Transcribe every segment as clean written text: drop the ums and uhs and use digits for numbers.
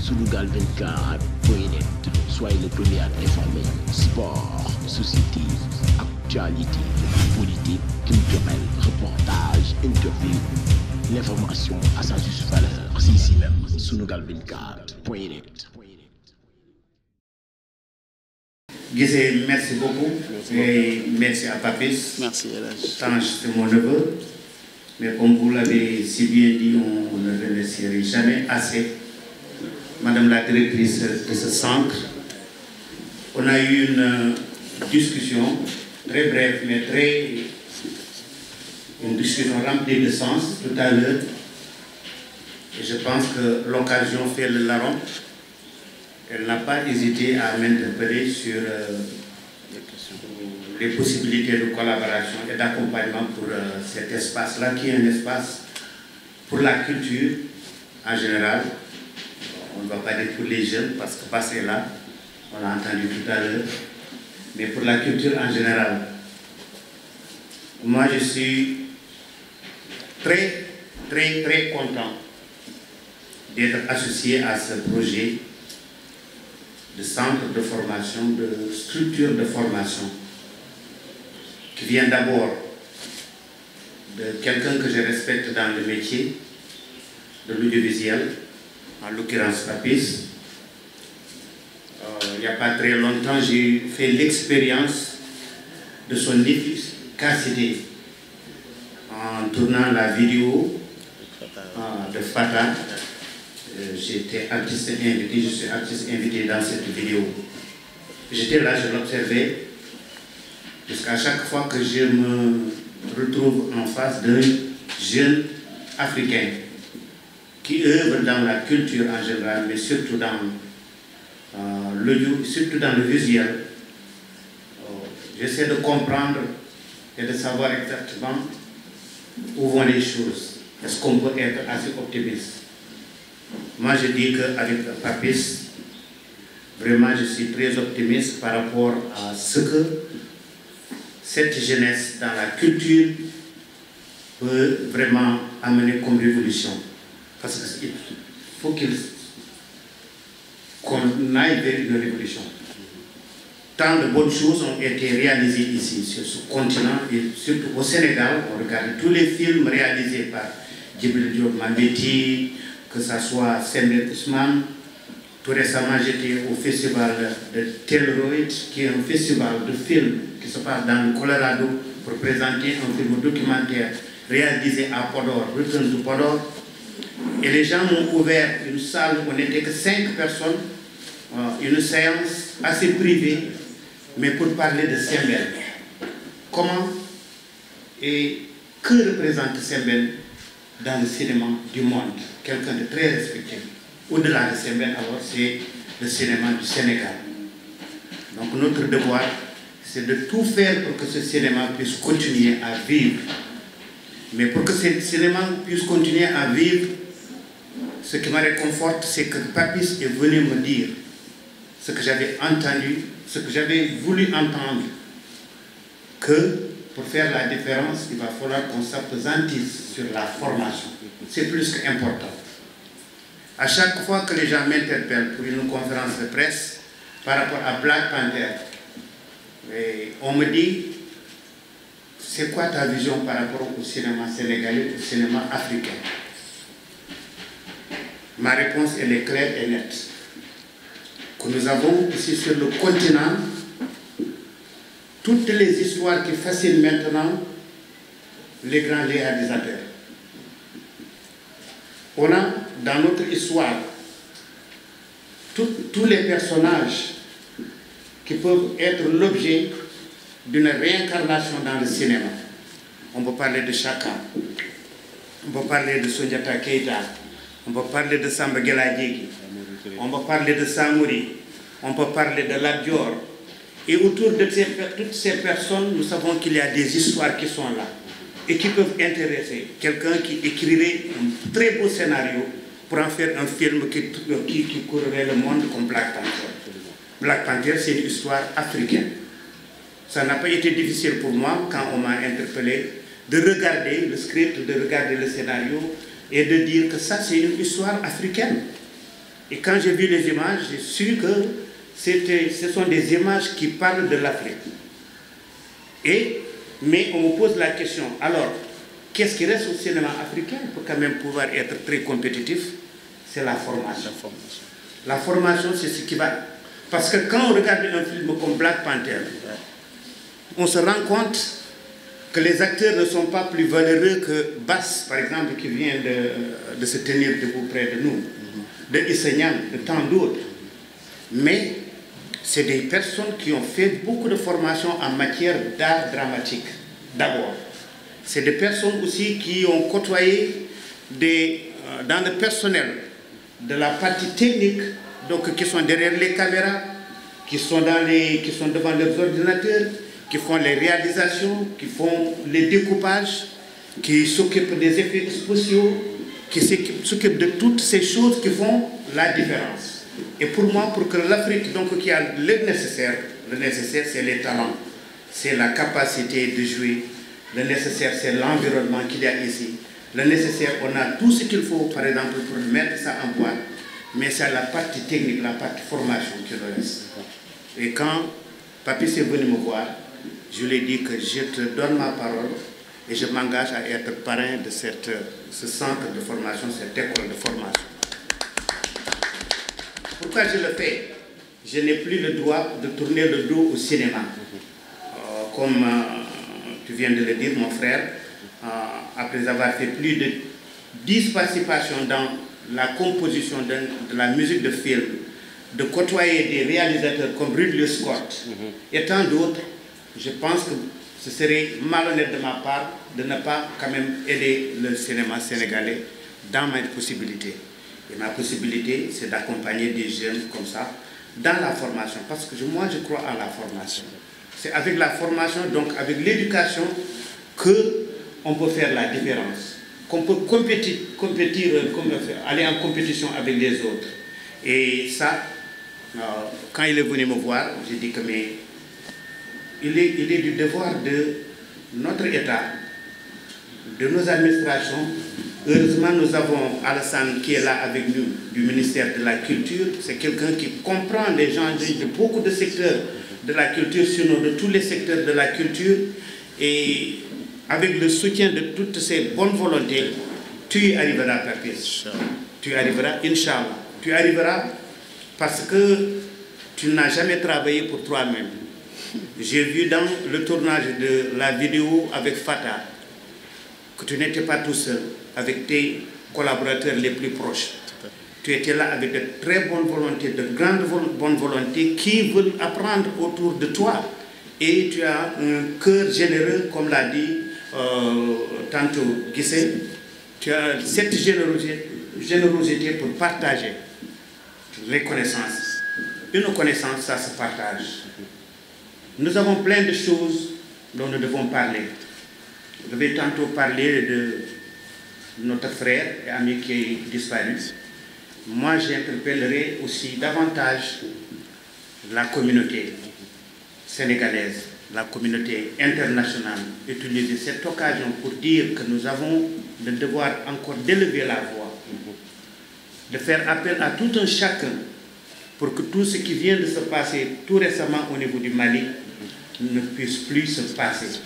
Sunugal24.net. Soyez le premier à être informé. Sport, société, actualité, politique, culturelle, reportage, interview. L'information à sa juste valeur. C'est ici même. Sunugal24.net. Guissé, merci beaucoup. Et merci à Papis. Merci, Elage. Tange, c'est mon neveu. Mais comme vous l'avez si bien dit, on ne remercierait jamais assez Madame la directrice de ce centre. On a eu une discussion très brève, mais une discussion remplie de sens tout à l'heure. Et je pense que l'occasion fait le larron. Elle n'a pas hésité à m'interpeller sur les possibilités de collaboration et d'accompagnement pour cet espace-là, qui est un espace pour la culture en général. On ne va pas dire pour les jeunes, parce que passer là, on l'a entendu tout à l'heure, mais pour la culture en général. Moi, je suis très content d'être associé à ce projet de centre de formation, de structure de formation, qui vient d'abord de quelqu'un que je respecte dans le métier de l'audiovisuel, en l'occurrence Papis. Il n'y a pas très longtemps, j'ai fait l'expérience de son efficacité en tournant la vidéo de Fata. J'étais artiste invité, je suis artiste invité dans cette vidéo. J'étais là, je l'observais, jusqu'à chaque fois que je me retrouve en face d'un jeune africain qui œuvre dans la culture en général, mais surtout dans l'audio, surtout dans le visuel. J'essaie de comprendre et de savoir exactement où vont les choses. Est-ce qu'on peut être assez optimiste? Moi, je dis qu'avec Papis, vraiment, je suis très optimiste par rapport à ce que cette jeunesse dans la culture peut vraiment amener comme révolution. Parce qu'il faut qu'on aille vers une révolution. Tant de bonnes choses ont été réalisées ici, sur ce continent, et surtout au Sénégal. On regarde tous les films réalisés par Djibril Diop Mambéty, que ce soit Sembène Ousmane. Tout récemment, j'étais au festival de Telluride, qui est un festival de films qui se passe dans le Colorado, pour présenter un film documentaire réalisé à Podor, Return to Podor. Et les gens m'ont ouvert une salle où on n'était que 5 personnes, une séance assez privée, mais pour parler de Sembène. Comment et que représente Sembène dans le cinéma du monde? Quelqu'un de très respecté. Au-delà de Sembène, alors, c'est le cinéma du Sénégal. Donc notre devoir, c'est de tout faire pour que ce cinéma puisse continuer à vivre. Mais pour que ce cinéma puisse continuer à vivre, ce qui me réconforte, c'est que Papis est venu me dire ce que j'avais entendu, ce que j'avais voulu entendre, que pour faire la différence, il va falloir qu'on s'appesantisse sur la formation. C'est plus qu'important. À chaque fois que les gens m'interpellent pour une conférence de presse par rapport à Black Panther, on me dit, c'est quoi ta vision par rapport au cinéma sénégalais, au cinéma africain? Ma réponse, elle est claire et nette. Que nous avons ici sur le continent toutes les histoires qui fascinent maintenant les grands réalisateurs. On a dans notre histoire tous les personnages qui peuvent être l'objet d'une réincarnation dans le cinéma. On peut parler de Chaka, on peut parler de Soundiata Keita, on peut parler de Samba Guelaguégui, on peut parler de Samori, on peut parler de Lat Dior. Et autour de toutes ces personnes, nous savons qu'il y a des histoires qui sont là et qui peuvent intéresser quelqu'un qui écrirait un très beau scénario pour en faire un film qui courrait le monde comme Black Panther. Black Panther, c'est une histoire africaine. Ça n'a pas été difficile pour moi, quand on m'a interpellé, de regarder le script, de regarder le scénario et de dire que ça, c'est une histoire africaine. Et quand j'ai vu les images, j'ai su que ce sont des images qui parlent de l'Afrique. Mais on me pose la question, alors, qu'est-ce qui reste au cinéma africain pour quand même pouvoir être très compétitif? C'est la formation. La formation, c'est ce qui va... Parce que quand on regarde un film comme Black Panther, on se rend compte que les acteurs ne sont pas plus valeureux que Bass, par exemple, qui vient de se tenir debout près de nous, de Issa Niang, de tant d'autres. Mais c'est des personnes qui ont fait beaucoup de formation en matière d'art dramatique, d'abord. C'est des personnes aussi qui ont côtoyé dans le personnel de la partie technique, donc qui sont derrière les caméras, qui sont devant leurs ordinateurs, qui font les réalisations, qui font les découpages, qui s'occupent des effets spéciaux, qui s'occupent de toutes ces choses qui font la différence. Et pour moi, pour que l'Afrique, donc, qui a le nécessaire c'est les talents, c'est la capacité de jouer, le nécessaire c'est l'environnement qu'il y a ici, le nécessaire on a tout ce qu'il faut, par exemple, pour mettre ça en boîte, mais c'est la partie technique, la partie formation qui nous reste. Et quand Papy est venu me voir, je lui ai dit que je te donne ma parole et je m'engage à être parrain de ce centre de formation, cette école de formation. Pourquoi je le fais? Je n'ai plus le droit de tourner le dos au cinéma. Comme tu viens de le dire, mon frère, après avoir fait plus de 10 participations dans la composition de la musique de film, de côtoyer des réalisateurs comme Ridley Scott et tant d'autres, je pense que ce serait malhonnête de ma part de ne pas quand même aider le cinéma sénégalais dans mes possibilités. Et ma possibilité, c'est d'accompagner des jeunes comme ça dans la formation. Parce que moi, je crois à la formation. C'est avec la formation, donc avec l'éducation, qu'on peut faire la différence. Qu'on peut compétir, aller en compétition avec les autres. Et ça, quand il est venu me voir, j'ai dit que mais il est du devoir de notre État, de nos administrations. Heureusement, nous avons Alassane qui est là avec nous, du ministère de la Culture. C'est quelqu'un qui comprend les gens de beaucoup de secteurs de la culture, sinon de tous les secteurs de la culture. Et avec le soutien de toutes ces bonnes volontés, tu y arriveras, Papy. Tu y arriveras, Inch'Allah. Tu y arriveras parce que tu n'as jamais travaillé pour toi-même. J'ai vu dans le tournage de la vidéo avec Fata que tu n'étais pas tout seul, avec tes collaborateurs les plus proches. Tu étais là avec de très bonnes volontés, de grandes bonnes volontés qui veulent apprendre autour de toi. Et tu as un cœur généreux, comme l'a dit tantôt Guissé. Tu as cette générosité pour partager les connaissances. Une connaissance, ça se partage. Nous avons plein de choses dont nous devons parler. Je vais tantôt parler de notre frère et ami qui est disparu. Moi, j'interpellerai aussi davantage la communauté sénégalaise, la communauté internationale, utiliser cette occasion pour dire que nous avons le devoir encore d'élever la voix, de faire appel à tout un chacun pour que tout ce qui vient de se passer tout récemment au niveau du Mali ne puisse plus se passer.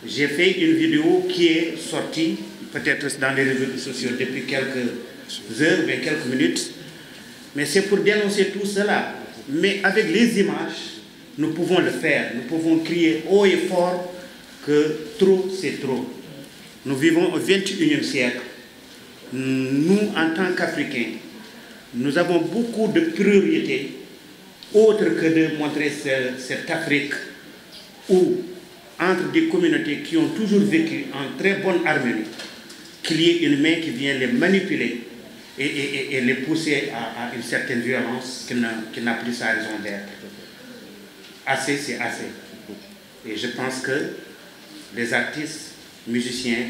J'ai fait une vidéo qui est sortie, peut-être dans les réseaux sociaux depuis quelques heures, mais quelques minutes, mais c'est pour dénoncer tout cela. Mais avec les images, nous pouvons le faire, nous pouvons crier haut et fort que trop c'est trop. Nous vivons au XXIe siècle. Nous, en tant qu'Africains, nous avons beaucoup de priorités autres que de montrer cette Afrique où, entre des communautés qui ont toujours vécu en très bonne harmonie, qu'il y ait une main qui vient les manipuler et les pousser à une certaine violence qui n'a plus sa raison d'être. Assez, c'est assez. Et je pense que les artistes, musiciens,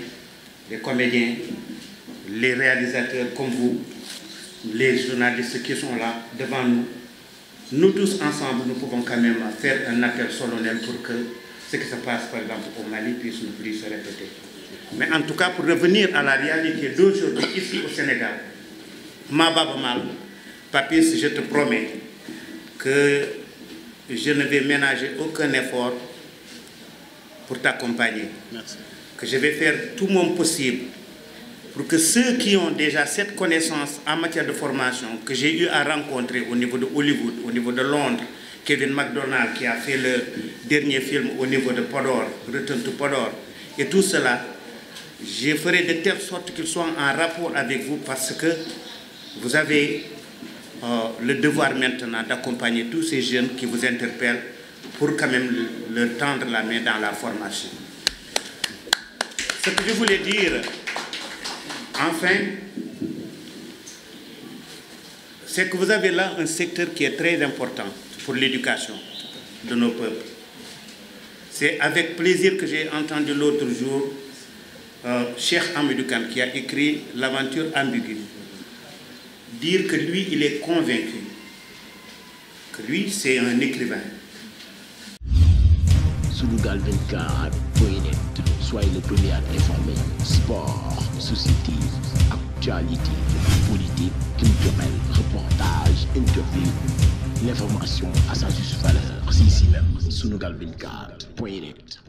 les comédiens, les réalisateurs comme vous, les journalistes qui sont là devant nous, nous tous ensemble, nous pouvons quand même faire un appel solennel pour que ce qui se passe par exemple au Mali puisse ne plus se répéter. Mais en tout cas, pour revenir à la réalité d'aujourd'hui ici au Sénégal, Mababa Mal, Papis, je te promets que je ne vais ménager aucun effort pour t'accompagner. Merci. Que je vais faire tout mon possible pour que ceux qui ont déjà cette connaissance en matière de formation, que j'ai eu à rencontrer au niveau de Hollywood, au niveau de Londres, Kevin MacDonald qui a fait le dernier film au niveau de Podor, Return to Podor, et tout cela, je ferai de telle sorte qu'ils soient en rapport avec vous parce que vous avez le devoir maintenant d'accompagner tous ces jeunes qui vous interpellent pour quand même leur tendre la main dans la formation. Ce que je voulais dire, enfin, c'est que vous avez là un secteur qui est très important pour l'éducation de nos peuples. C'est avec plaisir que j'ai entendu l'autre jour Cheikh Hamidou Kane qui a écrit L'aventure ambiguë, dire que lui, il est convaincu que lui, c'est un écrivain. Sunugal24.net, soyez le premier à informer. Sport, société, actualité, politique, culturelle, reportage, interview. L'information à sa juste valeur, c'est ici même, Sunugal24.net.